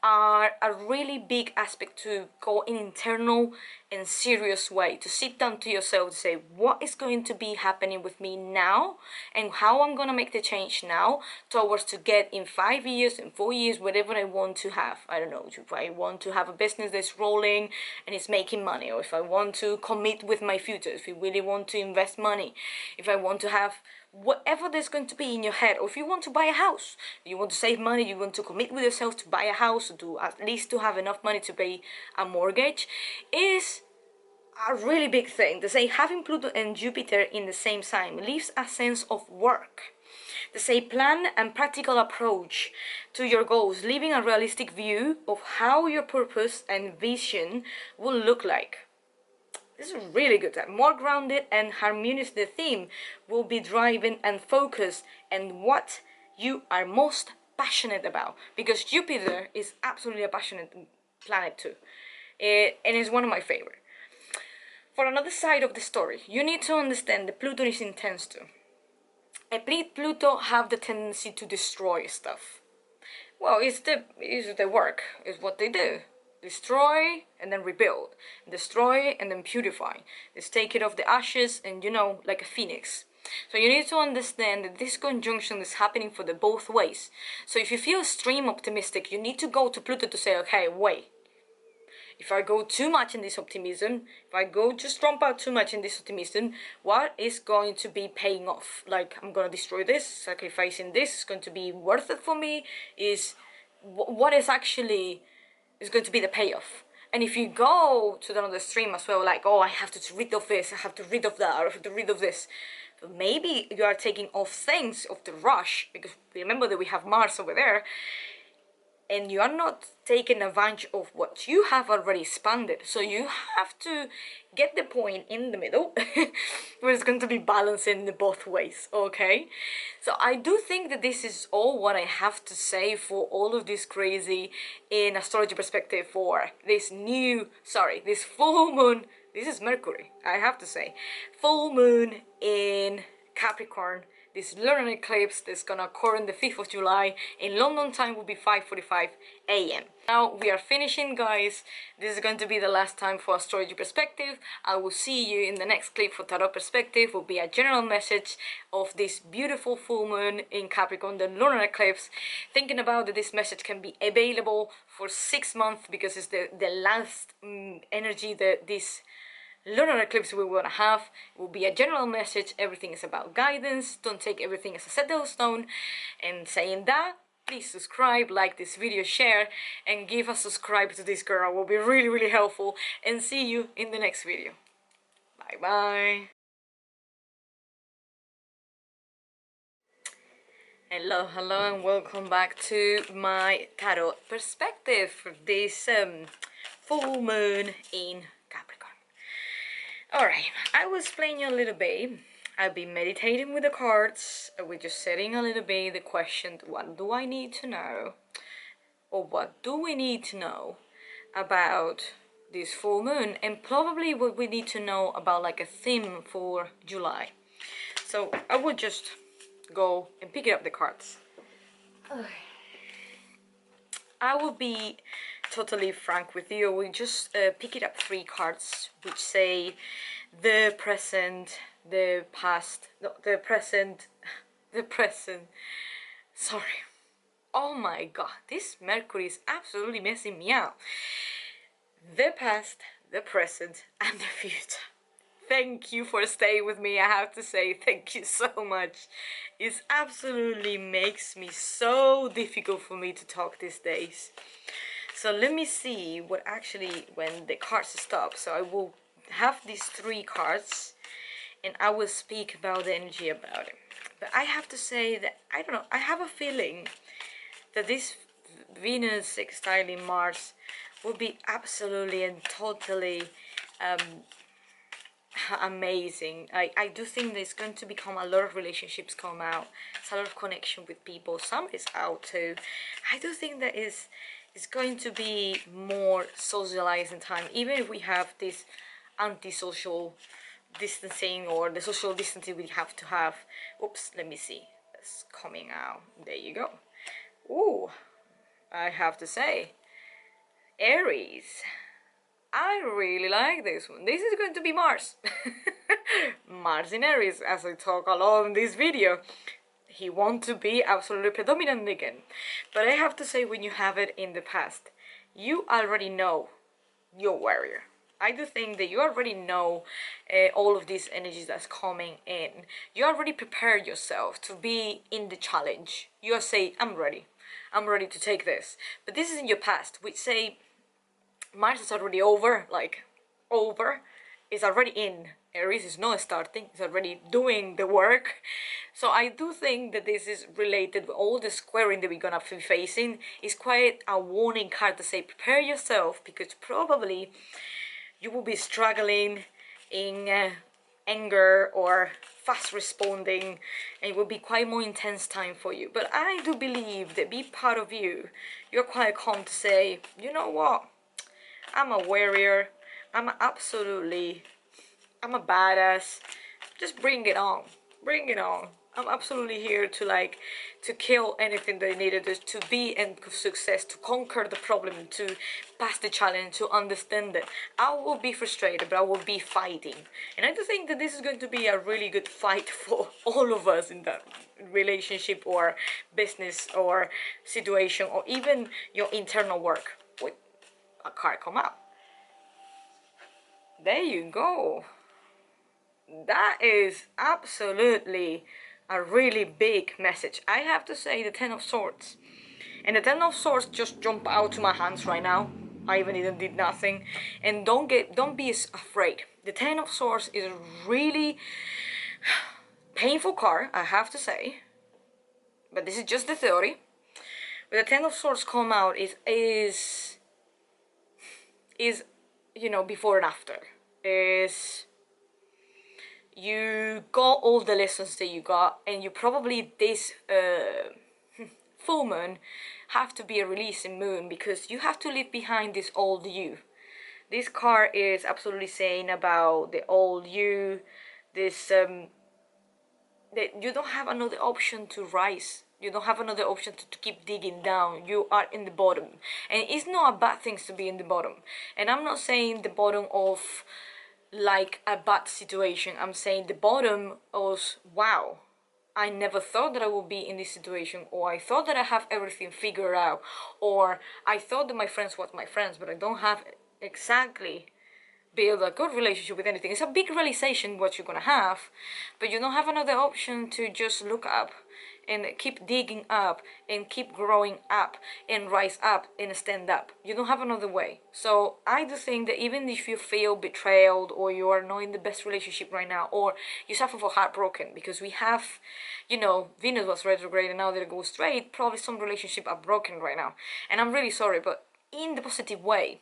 Speaker 1: are a really big aspect to go in internal and serious way, to sit down to yourself to say what is going to be happening with me now and how I'm going to make the change now towards to get in 5 years, in 4 years, whatever I want to have. I don't know, if I want to have a business that's rolling and it's making money, or if I want to commit with my future, if you really want to invest money, if I want to have whatever there's going to be in your head, or if you want to buy a house, you want to save money, you want to commit with yourself to buy a house, or to at least to have enough money to pay a mortgage, is a really big thing. To say having Pluto and Jupiter in the same sign leaves a sense of work. To say plan and practical approach to your goals, leaving a realistic view of how your purpose and vision will look like. This is really good. More grounded and harmonious, the theme will be driving and focused and what you are most passionate about, because Jupiter is absolutely a passionate planet too, and is one of my favorite. For another side of the story, you need to understand that Pluto is intense too. And Pluto have the tendency to destroy stuff. Well, it's the work, it's what they do. Destroy and then rebuild. Destroy and then purify. Just take it off the ashes and, you know, like a phoenix. So you need to understand that this conjunction is happening for the both ways. So if you feel extreme optimistic, you need to go to Pluto to say, okay, wait. If I go too much in this optimism, if I go just trump out too much in this optimism, what is going to be paying off? Like, I'm gonna destroy this, sacrificing this, is going to be worth it for me? Is what is actually is going to be the payoff? And if you go to another stream as well, like, oh, I have to rid of this, I have to rid of that, I have to rid of this, maybe you are taking off things of the rush, because remember that we have Mars over there, and you are not taking advantage of what you have already expanded. So you have to get the point in the middle where it's going to be balancing in both ways, okay? So I do think that this is all what I have to say for all of this crazy in astrology perspective for this this full moon. This is Mercury, I have to say. Full moon in Capricorn. This lunar eclipse that's gonna occur on the 5th of July. In London time will be 5:45 a.m. Now we are finishing, guys. This is going to be the last time for astrology perspective. I will see you in the next clip for tarot perspective. Will be a general message of this beautiful full moon in Capricorn, the lunar eclipse. Thinking about that this message can be available for 6 months, because it's the last energy that this lunar eclipse we want to have. It will be a general message. Everything is about guidance. Don't take everything as a settled stone. And saying that, please subscribe, like this video, share, and give a subscribe to this girl. It will be really, really helpful. And see you in the next video. Bye bye. Hello and welcome back to my tarot perspective for this full moon in Capricorn. Alright, I will explain you a little bit. I've been meditating with the cards. We're just setting a little bit the question, what do I need to know? Or what do we need to know about this full moon? And probably what we need to know about like a theme for July. So I will just go and pick up the cards. I will be totally frank with you. We just pick it up 3 cards which say the present, the past, no, the present, sorry. Oh my god, this Mercury is absolutely messing me out. The past, the present, and the future. Thank you for staying with me. I have to say thank you so much. It absolutely makes me so difficult for me to talk these days. So let me see what actually when the cards stop. So I will have these 3 cards and I will speak about the energy about it. But I have to say that I don't know, I have a feeling that this Venus sextiling Mars will be absolutely and totally amazing. I do think there's going to become a lot of relationships come out. It's a lot of connection with people. Some is out too. I do think that is going to be more socializing time, even if we have this antisocial distancing or the social distancing we have to have. Oops, let me see. It's coming out. There you go. Ooh, I have to say, Aries. I really like this one. This is going to be Mars. Mars in Aries, as I talk a lot in this video. He wants to be absolutely predominant again. But I have to say, when you have it in the past, you already know your warrior. I do think that you already know all of these energies that's coming in. You already prepare yourself to be in the challenge. You say, I'm ready. I'm ready to take this. But this is in your past, which say, Mars is already over, like, over. It's already in. Aries is not starting, it's already doing the work. So I do think that this is related with all the squaring that we're gonna be facing. It's quite a warning card to say, prepare yourself, because probably you will be struggling in anger or fast responding, and it will be quite more intense time for you. But I do believe that be part of you, you're quite calm to say, you know what? I'm a warrior. I'm a badass. Just bring it on. Bring it on. I'm absolutely here to to kill anything that I needed to be in success, to conquer the problem, to pass the challenge, to understand it. I will be frustrated, but I will be fighting. And I do think that this is going to be a really good fight for all of us in that relationship or business or situation or even your internal work. A card come out. There you go. That is absolutely a really big message. I have to say the Ten of Swords. And the Ten of Swords just jump out to my hands right now. I even did nothing. And don't be afraid. The Ten of Swords is a really painful card, I have to say. But this is just the theory. But the Ten of Swords come out is you know, before and after. Is you got all the lessons that you got, and you probably this full moon have to be a releasing moon, because you have to leave behind this old you. This card is absolutely saying about the old you, this that you don't have another option to rise. You don't have another option to keep digging down. You are in the bottom. And it's not a bad thing to be in the bottom. And I'm not saying the bottom of like a bad situation. I'm saying the bottom of, wow, I never thought that I would be in this situation, or I thought that I have everything figured out, or I thought that my friends was my friends, but I don't have exactly build a good relationship with anything. It's a big realization what you're gonna have, but you don't have another option to just look up and keep digging up and keep growing up and rise up and stand up. You don't have another way. So I do think that even if you feel betrayed, or you are not in the best relationship right now, or you suffer for heartbroken, because we have, you know, Venus was retrograde and now that it goes straight, probably some relationship are broken right now, and I'm really sorry, but in the positive way.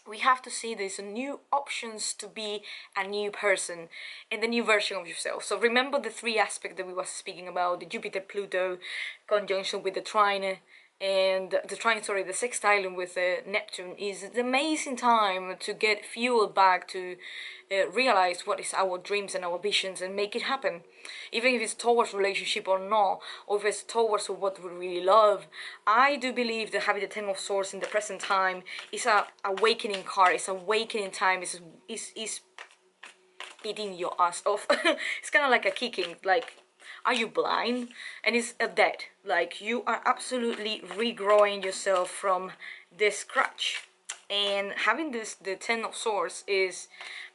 Speaker 1: We have to see there's new options to be a new person and the new version of yourself. So remember the 3 aspects that we was speaking about, the Jupiter-Pluto conjunction with the trine, and the sextile with Neptune is the amazing time to get fuel back to realize what is our dreams and our visions and make it happen, even if it's towards relationship or not, or if it's towards what we really love. I do believe that having the Ten of Swords in the present time is a awakening card. It's awakening time. Is beating your ass off. It's kind of like a kicking, like, are you blind? And it's a dead. Like, you are absolutely regrowing yourself from this scratch. And having the Ten of Swords is,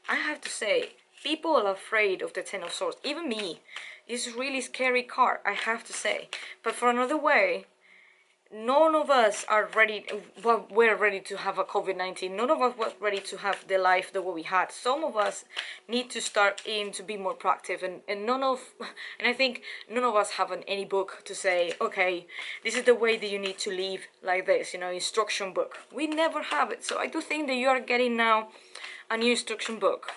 Speaker 1: I have to say, People are afraid of the Ten of Swords. Even me. It's a really scary card, I have to say. But for another way, none of us are ready, well, we're ready to have a COVID-19. None of us were ready to have the life the way we had. Some of us need to start in to be more proactive, and and I think none of us have any book to say, okay, this is the way that you need to live like this, you know, instruction book. We never have it. So I do think that you are getting now a new instruction book.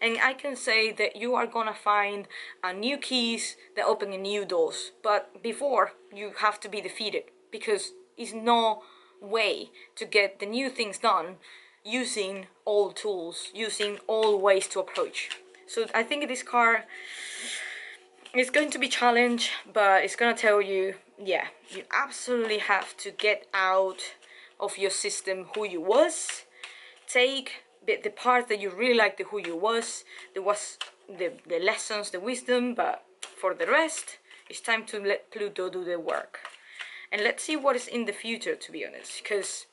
Speaker 1: And I can say that you are gonna find new keys that open new doors. But before, you have to be defeated, because it's no way to get the new things done using old tools, using old ways to approach. So I think this card is going to be challenged, but it's gonna tell you, yeah, you absolutely have to get out of your system who you was. Take the part that you really like, the who you was, the lessons, the wisdom, but for the rest, it's time to let Pluto do the work. And let's see what is in the future, to be honest, because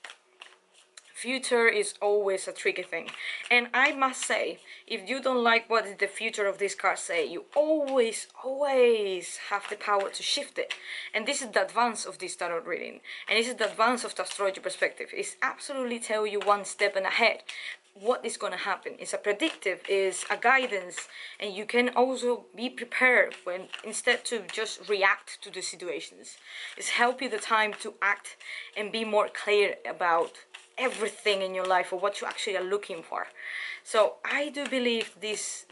Speaker 1: future is always a tricky thing. And I must say, if you don't like what the future of this card say, you always have the power to shift it. And this is the advance of this tarot reading, and this is the advance of the astrology perspective. It's absolutely tell you one step and ahead what is going to happen. It's a predictive, is a guidance, and you can also be prepared when, instead to just react to the situations. It's help you the time to act and be more clear about everything in your life, or what you actually are looking for. So I do believe this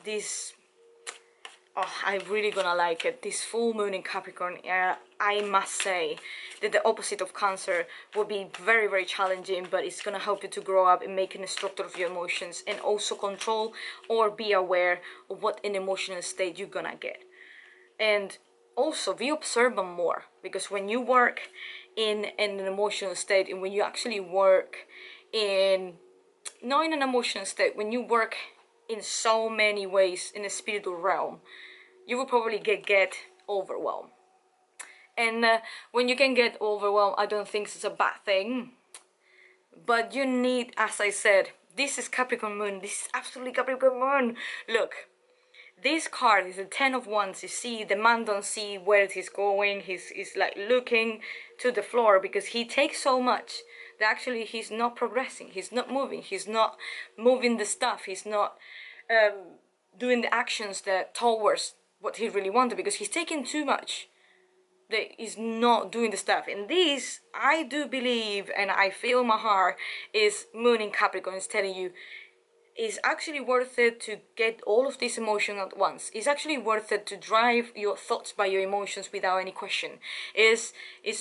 Speaker 1: oh, I'm really gonna like it. This full moon in Capricorn, I must say that the opposite of Cancer will be very, very challenging, but it's gonna help you to grow up and make an instructor of your emotions, and also control or be aware of what an emotional state you're gonna get. And also be observant more, because when you work in an emotional state, and when you actually work in, not in an emotional state, when you work in so many ways in the spiritual realm, you will probably get overwhelmed. And when you can get overwhelmed, I don't think it's a bad thing, but you need, as I said, this is Capricorn moon, this is absolutely Capricorn moon. Look, this card is the 10 of Wands. You see, the man don't see where he's going. He's like looking to the floor, because he takes so much that actually he's not progressing. He's not moving. He's not moving the stuff. He's not doing the actions that towards what he really wanted, because he's taking too much. That he's not doing the stuff. And this, I do believe, and I feel in my heart, is Moon in Capricorn is telling you, it's actually worth it to get all of this emotion at once. It's actually worth it to drive your thoughts by your emotions without any question. It's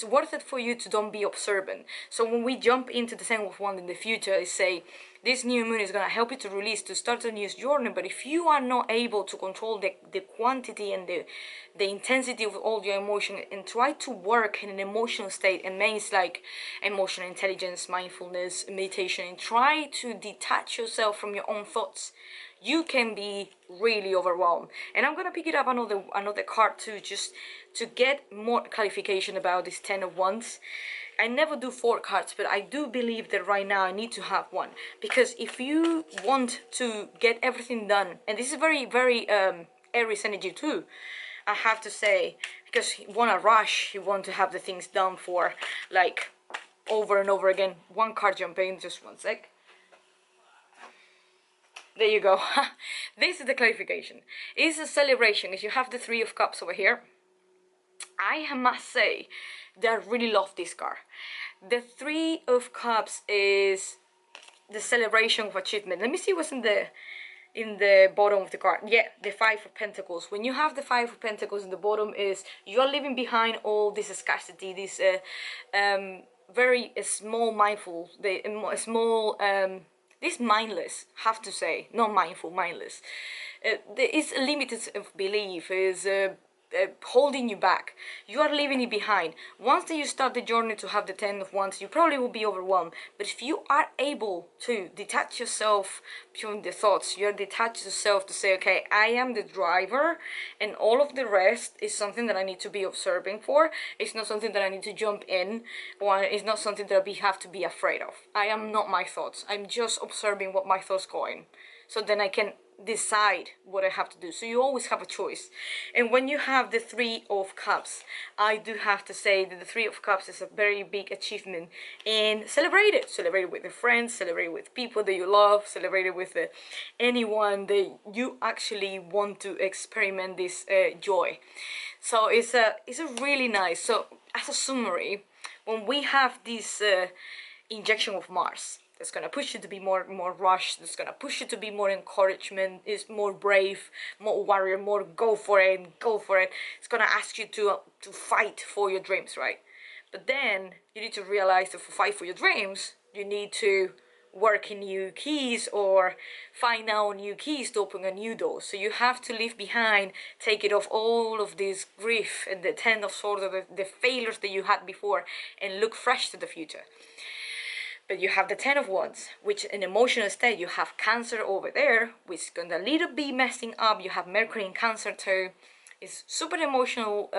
Speaker 1: worth it for you to don't be observant. So when we jump into the Ten of Wands in the future, I say, this new moon is going to help you to release, to start a new journey. But if you are not able to control the quantity and the intensity of all your emotion, and try to work in an emotional state, and means like emotional intelligence, mindfulness, meditation, and try to detach yourself from your own thoughts, you can be really overwhelmed. And I'm gonna pick it up another card too, just to get more clarification about this Ten of Wands. I never do 4 cards, but I do believe that right now I need to have one, because if you want to get everything done, and this is very, very Aries energy too, I have to say, because you want to rush, you want to have the things done for like over and over again. One card jumping, just one sec. There you go. This is the clarification. It's a celebration. If you have the Three of Cups over here, I must say that I really love this card. The Three of Cups is the celebration of achievement. Let me see what's in the bottom of the card. Yeah, the Five of Pentacles. When you have the Five of Pentacles in the bottom, is you are leaving behind all this scarcity, this very small mindful, this mindless, have to say, not mindful, mindless. There is a limited of belief, is holding you back. You are leaving it behind. Once that you start the journey to have the Ten of Wands, you probably will be overwhelmed. But if you are able to detach yourself from the thoughts, you are detached yourself to say, okay, I am the driver, and all of the rest is something that I need to be observing for. It's not something that I need to jump in, or it's not something that I have to be afraid of. I am not my thoughts. I'm just observing what my thoughts going. So then I can decide what I have to do. So you always have a choice. And when you have the Three of Cups, I do have to say that the Three of Cups is a very big achievement, and celebrate it. Celebrate it with your friends, celebrate it with people that you love, celebrate it with anyone that you actually want to experiment this joy. So it's a really nice. So as a summary, when we have this injection of Mars, that's gonna push you to be more rushed, that's gonna push you to be more encouragement, is more brave, more warrior, more go for it, go for it. It's gonna ask you to fight for your dreams, right? But then you need to realize that to fight for your dreams, you need to work in new keys or find out new keys to open a new door. So you have to leave behind, take it off all of this grief and the Ten of Swords, the failures that you had before, and look fresh to the future. But you have the Ten of Wands, which in emotional state, you have Cancer over there, which is gonna little bit messing up. You have Mercury in Cancer too. It's super emotional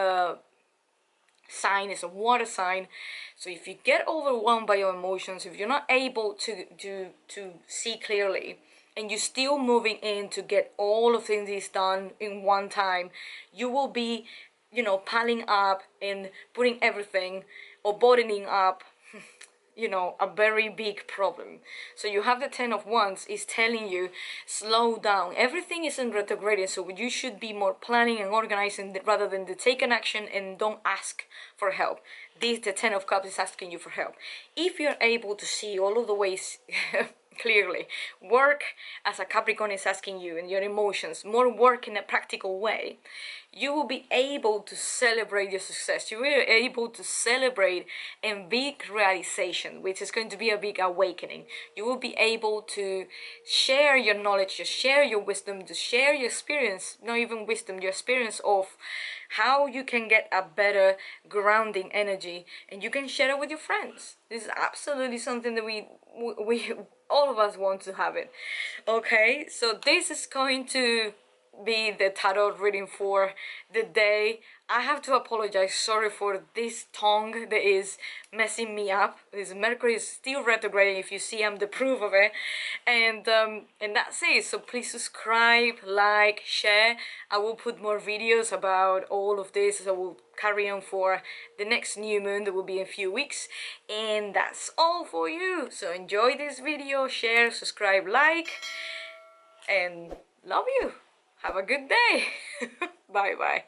Speaker 1: sign, is a water sign. So if you get overwhelmed by your emotions, if you're not able to see clearly, and you're still moving in to get all of things done in one time, you will be, you know, piling up and putting everything or bottling up you know, a very big problem. So you have the Ten of Wands is telling you, slow down. Everything is in retrograde, so you should be more planning and organizing rather than to take an action and don't ask for help. This, the Ten of Cups, is asking you for help. If you're able to see all of the ways clearly, work as a Capricorn is asking you, and your emotions, more work in a practical way, you will be able to celebrate your success. You will be able to celebrate a big realization, which is going to be a big awakening. You will be able to share your knowledge, to share your wisdom, to share your experience, not even wisdom, your experience of how you can get a better grounding energy, and you can share it with your friends. This is absolutely something that we all of us want to have it. Okay, so this is going to be the tarot reading for the day. I have to apologize, sorry for this tongue that is messing me up. This Mercury is still retrograde, if you see I'm the proof of it. And that's it. So please subscribe, like, share. I will put more videos about all of this. I will carry on for the next new moon that will be in a few weeks. And that's all for you. So enjoy this video, share, subscribe, like, and love you. Have a good day. Bye bye.